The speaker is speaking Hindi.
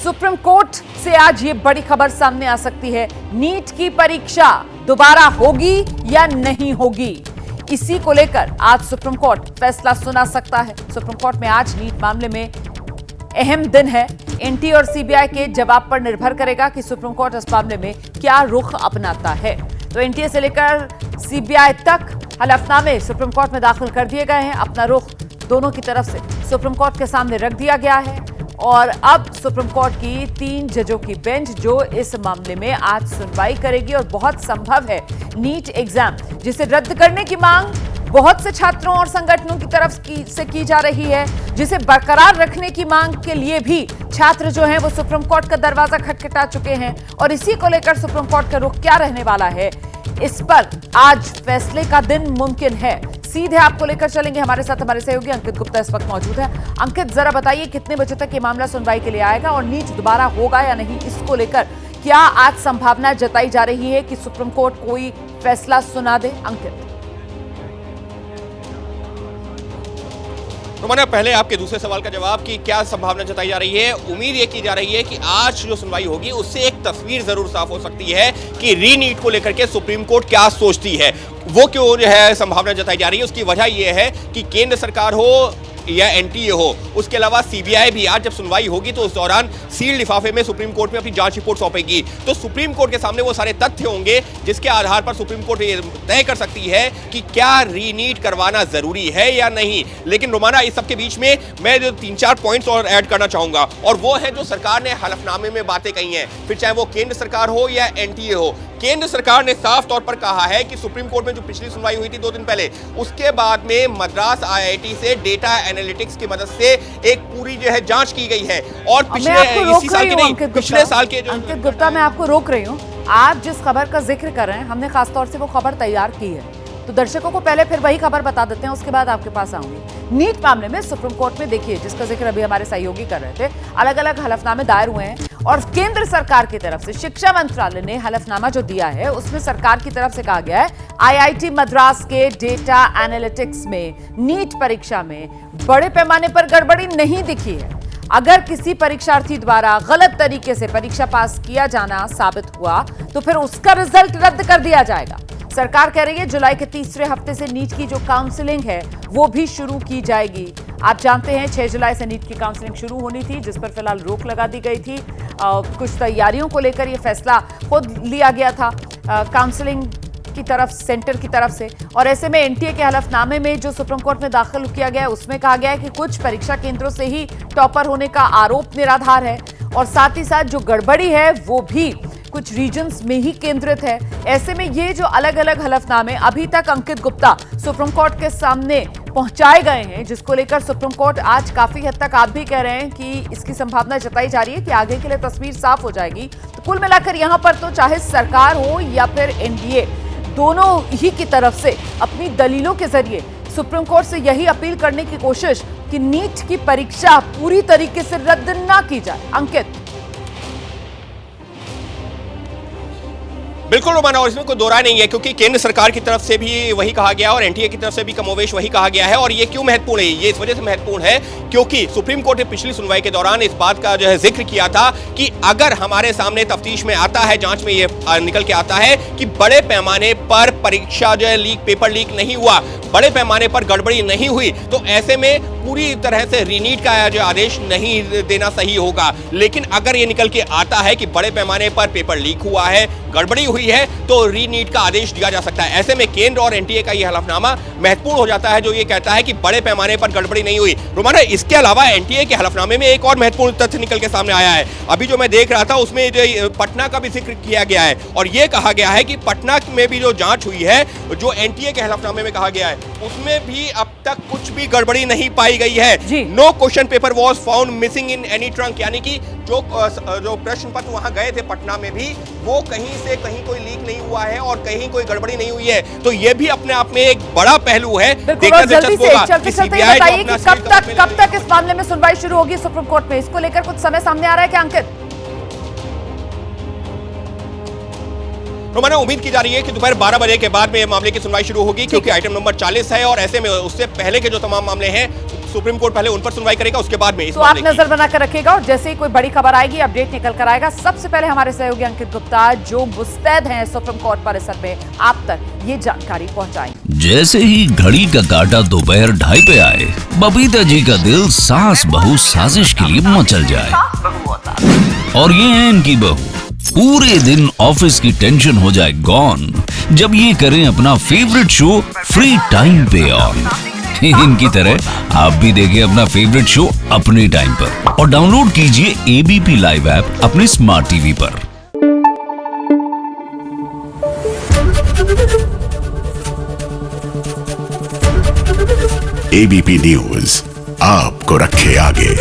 सुप्रीम कोर्ट से आज ये बड़ी खबर सामने आ सकती है। नीट की परीक्षा दोबारा होगी या नहीं होगी, इसी को लेकर आज सुप्रीम कोर्ट फैसला सुना सकता है। सुप्रीम कोर्ट में आज नीट मामले में अहम दिन है। एनटीए और सीबीआई के जवाब पर निर्भर करेगा कि सुप्रीम कोर्ट इस मामले में क्या रुख अपनाता है। तो एनटीए से लेकर सीबीआई तक हलफनामे सुप्रीम कोर्ट में दाखिल कर दिए गए हैं। अपना रुख दोनों की तरफ से सुप्रीम कोर्ट के सामने रख दिया गया है और अब सुप्रीम कोर्ट की 3 जजों की बेंच जो इस मामले में आज सुनवाई करेगी और बहुत संभव है नीट एग्जाम जिसे रद्द करने की मांग बहुत से छात्रों और संगठनों की तरफ से की जा रही है, जिसे बरकरार रखने की मांग के लिए भी छात्र जो हैं वो सुप्रीम कोर्ट का दरवाजा खटखटा चुके हैं और इसी को लेकर सुप्रीम कोर्ट का रुख क्या रहने वाला है, इस पर आज फैसले का दिन मुमकिन है। सीधे आपको लेकर चलेंगे, हमारे साथ हमारे सहयोगी अंकित गुप्ता इस वक्त मौजूद है। अंकित, जरा बताइए कितने बजे तक ये मामला सुनवाई के लिए आएगा और नीट दोबारा होगा या नहीं, इसको लेकर क्या आज संभावना जताई जा रही है कि सुप्रीम कोर्ट कोई फैसला सुना दे? अंकित, तो मैंने पहले आपके दूसरे सवाल का जवाब कि क्या संभावना जताई जा रही है। उम्मीद ये की जा रही है कि आज जो सुनवाई होगी उससे एक तस्वीर जरूर साफ हो सकती है कि री नीट को लेकर के सुप्रीम कोर्ट क्या सोचती है। वो क्यों जो है संभावना जताई जा रही है, उसकी वजह यह है कि केंद्र सरकार हो या एनटीए हो, उसके अलावा सीबीआई भी आज जब सुनवाई होगी तो उस दौरान सील लिफाफे में सुप्रीम कोर्ट में अपनी जांच रिपोर्ट सौंपेगी। तो सुप्रीम कोर्ट के सामने वो सारे तथ्य होंगे जिसके आधार पर सुप्रीम कोर्ट ये तय कर सकती है कि क्या रीनीट करवाना जरूरी है या नहीं। लेकिन रोमाना, इस सबके बीच में मैं जो 3-4 पॉइंट्स और ऐड करना चाहूंगा और वो है जो सरकार ने हलफनामे में बातें कही हैं, फिर चाहे वो केंद्र सरकार हो या एनटीए हो। केंद्र सरकार ने साफ तौर पर कहा है कि सुप्रीम कोर्ट में जो पिछली सुनवाई हुई थी 2 दिन पहले, उसके बाद में मद्रास आईआईटी से डेटा एनालिटिक्स की मदद से एक पूरी जो है जांच की गई है और पिछले इसी साल की नहीं, पिछले साल के जो अंकित गुप्ता, मैं आपको रोक रही हूँ। आप जिस खबर का जिक्र कर रहे हैं, हमने खासतौर से वो खबर तैयार की है, तो दर्शकों को पहले फिर वही खबर बता देते हैं, उसके बाद आपके पास आऊंगी। नीट मामले में सुप्रीम कोर्ट में देखिए, जिसका जिक्र अभी हमारे सहयोगी कर रहे थे, अलग अलग हलफनामे दायर हुए हैं और केंद्र सरकार की तरफ से शिक्षा मंत्रालय ने हलफनामा जो दिया है उसमें सरकार की तरफ से कहा गया है आईआईटी मद्रास के डेटा एनालिटिक्स में नीट परीक्षा में बड़े पैमाने पर गड़बड़ी नहीं दिखी है। अगर किसी परीक्षार्थी द्वारा गलत तरीके से परीक्षा पास किया जाना साबित हुआ तो फिर उसका रिजल्ट रद्द कर दिया जाएगा। सरकार कह रही है जुलाई के तीसरे हफ्ते से नीट की जो काउंसलिंग है वो भी शुरू की जाएगी। आप जानते हैं 6 जुलाई से नीट की काउंसलिंग शुरू होनी थी, जिस पर फिलहाल रोक लगा दी गई थी। कुछ तैयारियों को लेकर यह फैसला खुद लिया गया था काउंसलिंग की तरफ, सेंटर की तरफ से। और ऐसे में एनटीए के हलफनामे में जो सुप्रीम कोर्ट में दाखिल किया गया है उसमें कहा गया है कि कुछ परीक्षा केंद्रों से ही टॉपर होने का आरोप निराधार है और साथ ही साथ जो गड़बड़ी है वो भी कुछ रीजन्स में ही केंद्रित है। ऐसे में ये जो अलग अलग हलफनामे अभी तक अंकित गुप्ता सुप्रीम कोर्ट के सामने पहुंचाए गए हैं, जिसको लेकर सुप्रीम कोर्ट आज काफी हद तक, आप भी कह रहे हैं कि इसकी संभावना जताई जा रही है कि आगे के लिए तस्वीर साफ हो जाएगी। तो कुल मिलाकर यहां पर तो चाहे सरकार हो या फिर एनडीए, दोनों ही की तरफ से अपनी दलीलों के जरिए सुप्रीम कोर्ट से यही अपील करने की कोशिश कि नीट की परीक्षा पूरी तरीके से रद्द ना की जाए। अंकित, बिल्कुल रोमाना, और इसमें कोई दो राय नहीं है क्योंकि केंद्र सरकार की तरफ से भी वही कहा गया और एनटीए की तरफ से भी कमोवेश वही कहा गया है। और ये क्यों महत्वपूर्ण है? ये इस वजह से महत्वपूर्ण है क्योंकि सुप्रीम कोर्ट ने पिछली सुनवाई के दौरान इस बात का जो है जिक्र किया था कि अगर हमारे सामने तफ्तीश में आता है, जांच में ये निकल के आता है कि बड़े पैमाने पर परीक्षा जो है लीक, पेपर लीक नहीं हुआ, बड़े पैमाने पर गड़बड़ी नहीं हुई, तो ऐसे में पूरी तरह से रीनीट का जो आदेश नहीं देना सही होगा। लेकिन अगर ये निकल के आता है कि बड़े पैमाने पर पेपर लीक हुआ है, गड़बड़ी हुई है, तो रीनीट का आदेश दिया जा सकता है। ऐसे में केंद्र और एनटीए का यह हलफनामा महत्वपूर्ण हो जाता है जो ये कहता है कि बड़े पैमाने पर गड़बड़ी नहीं हुई। रोमाना, इसके अलावा एनटीए के हलफनामे में एक और महत्वपूर्ण तथ्य निकल के सामने आया है। अभी जो मैं देख रहा था उसमें जो पटना का भी जिक्र किया गया है और यह कहा गया है कि पटना में भी जो जांच हुई है, जो एनटीए के हलफनामे में कहा गया है, उसमें भी अब तक कुछ भी गड़बड़ी नहीं पाई गई है। No question paper was found missing in any trunk, यानी कि जो प्रश्न पत्र वहां गए थे पटना में भी, वो कहीं से कहीं कोई लीक नहीं हुआ है और कहीं कोई गड़बड़ी नहीं हुई है। तो ये भी अपने आप में एक बड़ा पहलू है। देखना दिलचस्प होगा कि सीबीआई बताइए कि कब तक इस मामले में सुनवाई शुरू होगी सुप्रीम कोर्ट में, इसको लेकर कुछ समय सामने आ रहा है क्या अंकित? रोमाना, उम्मीद की जा रही है कि दोपहर 12 बजे के बाद में मामले की सुनवाई शुरू होगी क्योंकि आइटम नंबर 40 है और ऐसे में उससे पहले के जो तमाम मामले हैं सुप्रीम कोर्ट पहले उन पर सुनवाई करेगा, उसके बाद में इस तो आप मामले की। नजर बनाकर रखिएगा और जैसे ही कोई बड़ी खबर आएगी अपडेट निकल कर आएगा। सबसे पहले हमारे सहयोगी अंकित गुप्ता जो मुस्तैद हैं सुप्रीम कोर्ट परिसर में आप तक ये जानकारी पहुंचाएंगे। जैसे ही घड़ी का काटा दोपहर 2:30 पे आए, बबीता जी का दिल सास बहू साजिश के लिए मचल जाए। और ये है इनकी बहू, पूरे दिन ऑफिस की टेंशन हो जाए गॉन जब ये करें अपना फेवरेट शो फ्री टाइम पे ऑन। इनकी तरह आप भी देखिए अपना फेवरेट शो अपने टाइम पर और डाउनलोड कीजिए एबीपी लाइव ऐप अपने स्मार्ट टीवी पर। एबीपी न्यूज आपको रखे आगे।